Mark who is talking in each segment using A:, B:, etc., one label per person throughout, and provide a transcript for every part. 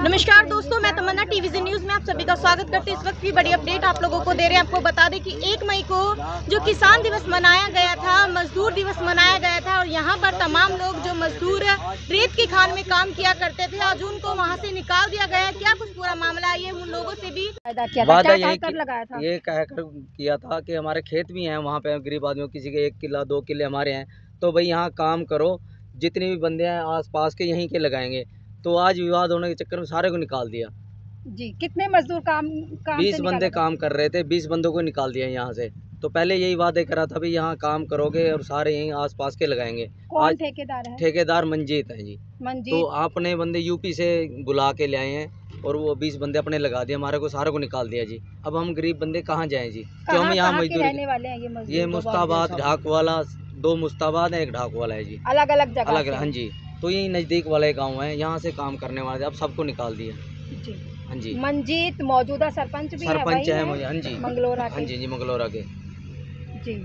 A: नमस्कार दोस्तों, मैं तमन्ना टीवीजी न्यूज में आप सभी का स्वागत करती हूँ। इस वक्त की बड़ी अपडेट आप लोगों को दे रहे हैं। आपको बता दें कि 1 मई को जो किसान दिवस मनाया गया था, मजदूर दिवस मनाया गया था और यहाँ पर तमाम लोग जो मजदूर रेत की खान में काम किया करते थे, आज उनको वहाँ से निकाल दिया गया। क्या कुछ पूरा मामला है, ये उन लोगों से भी
B: वादा ये कहकर किया था कि हमारे खेत भी हैं वहाँ पे, गरीब आदमियों किसी के 1 किला 2 किले हमारे हैं, तो भाई यहाँ काम करो, जितने भी बंदे हैं आसपास के यहीं के लगाएंगे। तो आज विवाद होने के चक्कर में सारे को निकाल दिया
C: जी। कितने मजदूर काम
B: 20 बंदे काम कर रहे थे, 20 बंदों को निकाल दिया यहाँ से। तो पहले यही वादे करा था भाई यहाँ काम करोगे और सारे यहीं आसपास के लगाएंगे।
C: कौन ठेकेदार है?
B: ठेकेदार मंजीत है जी।
C: मंजीत।
B: तो आपने बंदे यूपी से बुला के ले आए हैं और वो 20 बंदे अपने लगा दिए, हमारे को सारे को निकाल दिया जी। अब हम गरीब बंदे कहाँ जाएं जी? क्यों हम यहाँ मजदूर
C: रहने वाले हैं? ये
B: मुस्ताबाद ढाक वाला, 2 मुस्ताबाद है, 1 ढाक वाला है जी।
C: अलग अलग जगह
B: अलग, हाँ जी। तो यही नज़दीक वाले गांव है, यहाँ से काम करने वाले अब सबको निकाल दिया
C: जी।
B: हाँ जी।
C: मंजीत मौजूदा सरपंच भी
B: है मुझे, हाँ जी,
C: मंगलोरा के।
B: हाँ जी मंगलोरा के
C: जी।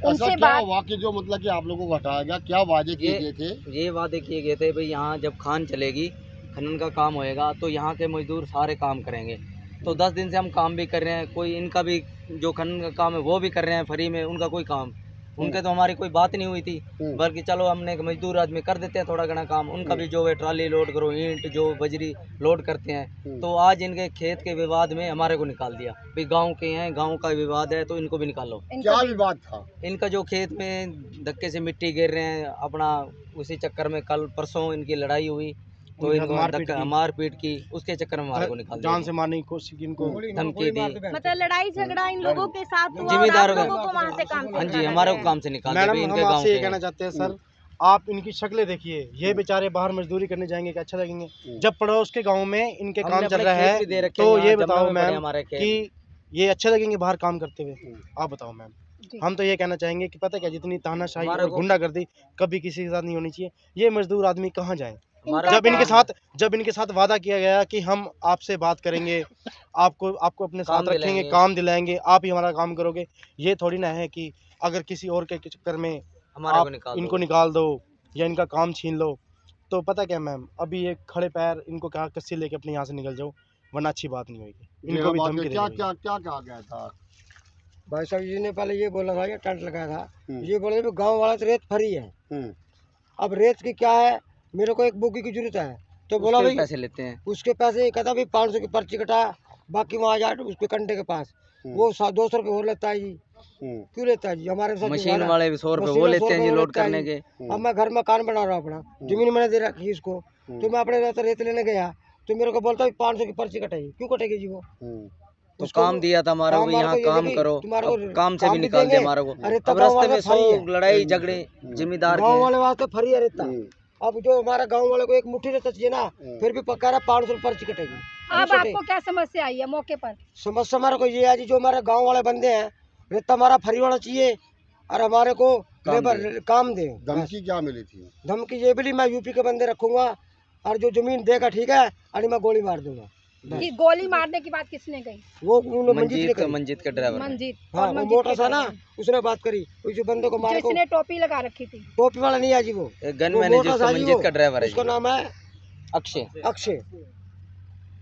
D: उनसे क्या वाकई जो मतलब कि आप लोगों को हटाया गया, क्या वादे किए गए थे?
B: ये वादे किए गए थे भाई यहाँ जब खान चलेगी, खनन का काम होएगा तो यहाँ के मजदूर सारे काम करेंगे। तो 10 दिन से हम काम भी कर रहे हैं, कोई इनका भी जो खनन का काम है वो भी कर रहे हैं फ्री में, उनका कोई काम, उनके तो हमारी कोई बात नहीं हुई थी, बल्कि चलो हमने एक मजदूर आदमी कर देते हैं थोड़ा घना काम, उनका भी जो है ट्राली लोड करो, ईंट जो बजरी लोड करते हैं। तो आज इनके खेत के विवाद में हमारे को निकाल दिया भाई, गांव के हैं, गांव का विवाद है तो इनको भी निकालो।
D: क्या विवाद था
B: इनका? जो खेत में धक्के से मिट्टी गिर रहे हैं अपना, उसी चक्कर में कल परसों इनकी लड़ाई हुई तो इनको मारपीट की, उसके चक्कर में हमारे को निकाल दिया,
E: जान से मारने की कोशिश की, इनको
B: धमकी दी।
A: मतलब लड़ाई झगड़ा इन लोगों के साथ हुआ,
B: जिम्मेदार
A: लोगों को वहाँ से काम से
B: हाँ जी, हमारे को काम से निकाल दिया।
E: मैडम, हम आपसे ये कहना चाहते हैं सर, आप इनकी शक्लें देखिए, ये बेचारे बाहर मजदूरी करने जाएंगे, क्या अच्छा लगेंगे? जब पड़ोस के गाँव में इनके काम चल रहा है तो ये बताओ मैम कि ये अच्छे लगेंगे बाहर काम करते हुए? आप बताओ मैम। हम तो ये कहना चाहेंगे कि पता क्या, जितनी तानाशाही और गुंडागर्दी कभी किसी के साथ नहीं होनी चाहिए। ये मजदूर आदमी कहाँ जाएं? जब इनके साथ वादा किया गया कि हम आपसे बात करेंगे, आपको अपने साथ रखेंगे, काम दिलाएंगे, आप ही हमारा काम करोगे, ये थोड़ी ना है कि अगर किसी और के चक्कर में आप इनको निकाल दो या इनका काम छीन लो। तो पता क्या मैम, अभी ये खड़े पैर इनको कहा कस्सी लेके अपने यहाँ से निकल जाओ, वरना अच्छी बात नहीं होगी। इनको भी धमकी
D: क्या कहा गया था?
F: भाई साहब जी ने पहले ये बोला था, ये टेंट लगाया था, ये बोले गांव वाला तो रेत फ्री है। अब रेत की क्या है, मेरे को एक बोगी की जरूरत है, तो बोला भाई
B: पैसे लेते हैं,
F: उसके पैसे कहता भाई 500 की पर्ची कटा, बाकी वहाँ जा उसके कंटे के पास वो 200 रुपये और लेता है जी। क्यों लेता है जी? हमारे साथ
B: मशीन वाले भी 100 रुपये वो लेते हैं जी लोड करने के।
F: अब मैं घर मकान बना रहा हूँ अपना, जमीन मैंने दे रखी इसको, तो मैं अपने रेत लेने गया तो मेरे को बोलता है 500 की पर्ची कटेगी। क्यों कटेगी जी? वो
B: तो काम दिया था हमारा, यहाँ काम करो, काम से भी निकाल दिया हमारे को। अब रास्ते में 100 लड़ाई झगड़े, जिम्मेदार
F: गाँव वाले वास्ते फ्री है रेता। अब जो हमारा गांव वाले को एक मुट्ठी रेता चाहिए ना, फिर भी पक्का रहा 500 पर्ची कटेगी।
C: अब आपको क्या समस्या आई है मौके पर?
F: समस्या हमारे को ये है जी, जो हमारे गांव वाले बंदे हैं, रेता हमारा फ्री वाला चाहिए और हमारे को लेबर काम दे।
D: धमकी क्या मिली थी?
F: धमकी ये मिली, मैं यूपी के बंदे रखूंगा और जो जमीन देगा ठीक है, और मैं गोली मार दूंगा।
C: कि गोली मारने की बात किसने कही?
F: वो
B: मंजीत का ड्राइवर।
C: मंजीत,
F: हाँ, वो मोटा सा ना, उसने बात करी, उस बंदे को मारे,
C: जिसने टोपी लगा रखी थी।
F: टोपी वाला नहीं है जी, वो
B: गनमैन है जो मंजीत का ड्राइवर है,
F: उसका नाम है
B: अक्षय।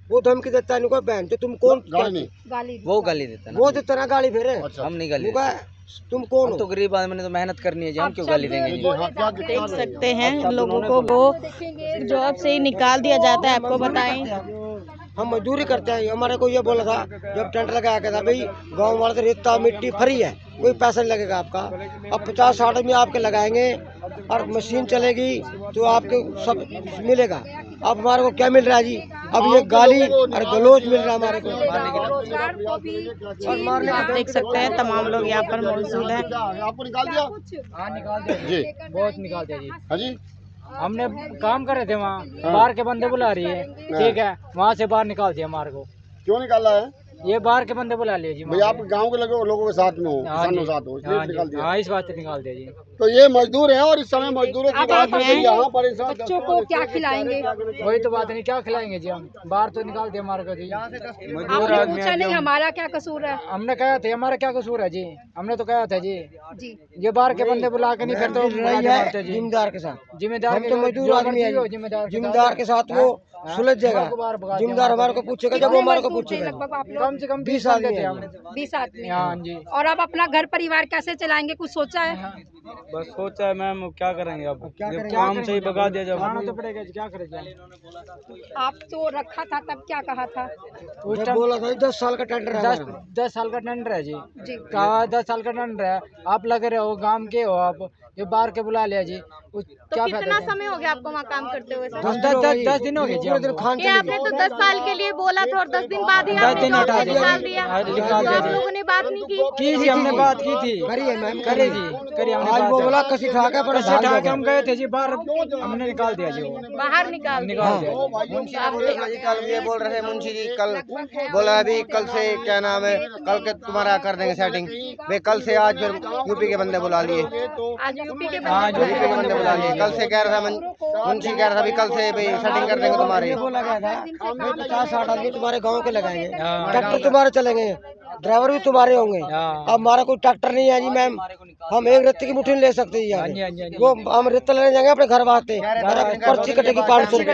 F: वो धमकी देता है इनको, बहन तो तुम कौन?
C: गाली
B: वो गाली देता है,
F: वो देता ना गाली, फिर
B: हम नहीं गाली।
F: तुम कौन हो?
B: तो गरीब आदमी ने तो मेहनत करनी है जी, हम क्यों गाली देंगे?
A: देख सकते हैं लोगों को वो जॉब से ही निकाल दिया जाता है। आपको बताएं,
F: हम मजदूरी करते हैं। हमारे को ये बोला था जब टेंट लगाया गया था, भाई गांव वाले तो रेता मिट्टी फ्री है, कोई पैसा नहीं लगेगा आपका। अब 50-60 आदमी आपके लगाएंगे और मशीन चलेगी तो आपके सब मिलेगा। अब हमारे को क्या मिल रहा है जी? अब ये गाली और गलोच मिल रहा है हमारे को। और मारने
A: आप देख सकते हैं तमाम लोग यहाँ पर मौजूद हैं।
D: आपको निकाल दिया?
G: हाँ निकाल दिया
D: जी,
G: बहुत निकाल दिया जी।
D: हाँ जी,
G: हमने काम कर रहे थे वहाँ, बाहर के बंदे बुला रही है, ठीक है, वहाँ से बाहर निकाल दिया हमारे को।
D: क्यों निकाला है?
G: ये बाहर के बंदे बुला लिए जी।
D: भाई आप गांव के लोगों के साथ में हो, किसानों के साथ हो, इसलिए निकाल दिया।
G: हाँ, इस बात से निकाल दिया जी।
D: तो ये मजदूर है और इस समय मजदूरों की बात है, यहाँ पर इंसान
C: बच्चों को क्या खिलाएंगे?
G: वही तो बात नहीं, क्या खिलाएंगे जी? हम बाहर तो निकाल दिया हमारे को जी।
C: आपने पूछा नहीं हमारा क्या कसूर है?
G: हमने कहा था हमारा क्या कसूर है जी, हमने तो कहा था जी।
C: जी,
G: ये बाहर के बंदे बुला के नहीं फिर तो
F: जिम्मेदार के साथ,
G: जिम्मेदार
F: हम तो मजदूर आदमी है, जिम्मेदार के साथ वो सुलझ जाएगा। जिम्मेदार हमारे को पूछेगा जब वो हमारे को पूछेगा।
C: लगभग आप लोग
G: कम से कम
F: 20 आदमी हैं।
C: 20 आदमी।
G: हाँ जी।
C: और अब अपना घर परिवार कैसे चलाएंगे, कुछ सोचा है?
G: बस सोचा है मैम, क्या करेंगे अब,
F: क्या करेंगे?
G: काम से ही भगा दिया, जब खाना तो पड़ेगा, क्या करेंगे।
C: आप तो रखा था तब क्या कहा था?
G: उस
F: जब
G: टाइम
F: बोला था 10 साल का टेंडर है हमारा।
G: 10 साल का टेंडर है जी।
C: जी।
G: कहा 10 साल का टेंडर है, आप लगे रहे हो, गांव के हो आप, ये बाहर के बुला लिया जी।
A: तो कितना समय हो गया आपको वहाँ काम करते हुए सर?
G: 10 दिन हो गए जी।
F: पूरे दिन खान
A: ये आपने तो 10 साल के लिए बोला था और 10 दिन बाद ही
G: 10
A: आपने
G: दिन
A: जॉब
G: हटा
A: से
G: दिया।
A: निकाल दिया।
G: निकाल
A: तो
G: दिया
A: आप
G: जी।
A: लोगों ने बात नहीं की?
G: की जी, हमने बात की थी।
F: करी है मैम,
G: करी जी, करी हमने
F: आज वो
G: बात।
F: बोला कसी ठाका पर
G: कैसे उठा के हम गए थे जी बाहर, हमने निकाल दिया जी वो।
A: बाहर निकाल दिया।
G: निकाल दिया जी।
H: कल ये बोल रहे थे मुंशी जी, कल बोला अभी कल से क्या नाम है, कल के तुम्हारा कर देंगे सेटिंग। वे कल से आज फिर यूपी के बंदे बुला लिए।
A: आज यूपी के
G: हाँ,
A: बंदे
H: यूपी के बंदे बुला लिए। कल से कह रहा था मुंशी कह रहा था भी कल से भाई सेटिंग कर देंगे तुम्हारे।
F: ये बोला गया था 50-60 आदमी तुम्हारे गांव के लगाएंगे, ट्रैक्टर तुम्हारे चलेंगे, ड्राइवर भी तुम्हारे होंगे। अब हमारा कोई ट्रैक्टर नहीं है जी मैम, हम एक रेत की मुट्ठी नहीं ले सकते जी यहाँ पे। वो हम रेत लेने जाएंगे अपने घर वास्ते, पर्ची कटेगी 500 रुपए।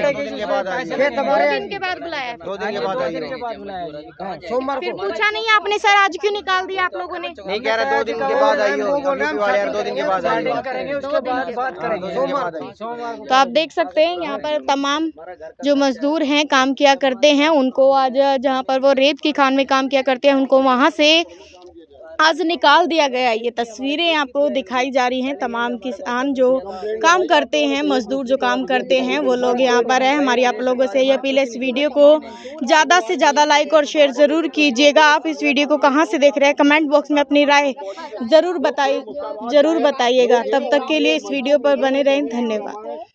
F: खेत हमारे
A: 2 दिन के बाद बुलाया?
H: 2 दिन के बाद आइए।
F: सोमवार
A: फिर
F: को
A: पूछा नहीं आपने सर आज क्यों निकाल दिया आप लोगों ने?
H: नहीं कह रहे 2 दिन के बाद आइए, यूपी वाले यार 2 दिन के बाद आइए।
G: करेंगे, उसके बाद बात करेंगे सोमवार को।
A: तो आप देख सकते हैं यहाँ पर तमाम जो मजदूर हैं काम किया करते हैं, उनको आज जहाँ पर वो रेत की खान में काम किया करते हैं उनको वहाँ से आज निकाल दिया गया। ये तस्वीरें आपको दिखाई जा रही हैं। तमाम किसान जो काम करते हैं, मजदूर जो काम करते हैं, वो लोग यहाँ पर है। हमारी आप लोगों से ये अपील है, इस वीडियो को ज़्यादा से ज़्यादा लाइक और शेयर ज़रूर कीजिएगा। आप इस वीडियो को कहाँ से देख रहे हैं कमेंट बॉक्स में अपनी राय ज़रूर बताइएगा। तब तक के लिए इस वीडियो पर बने रहें। धन्यवाद।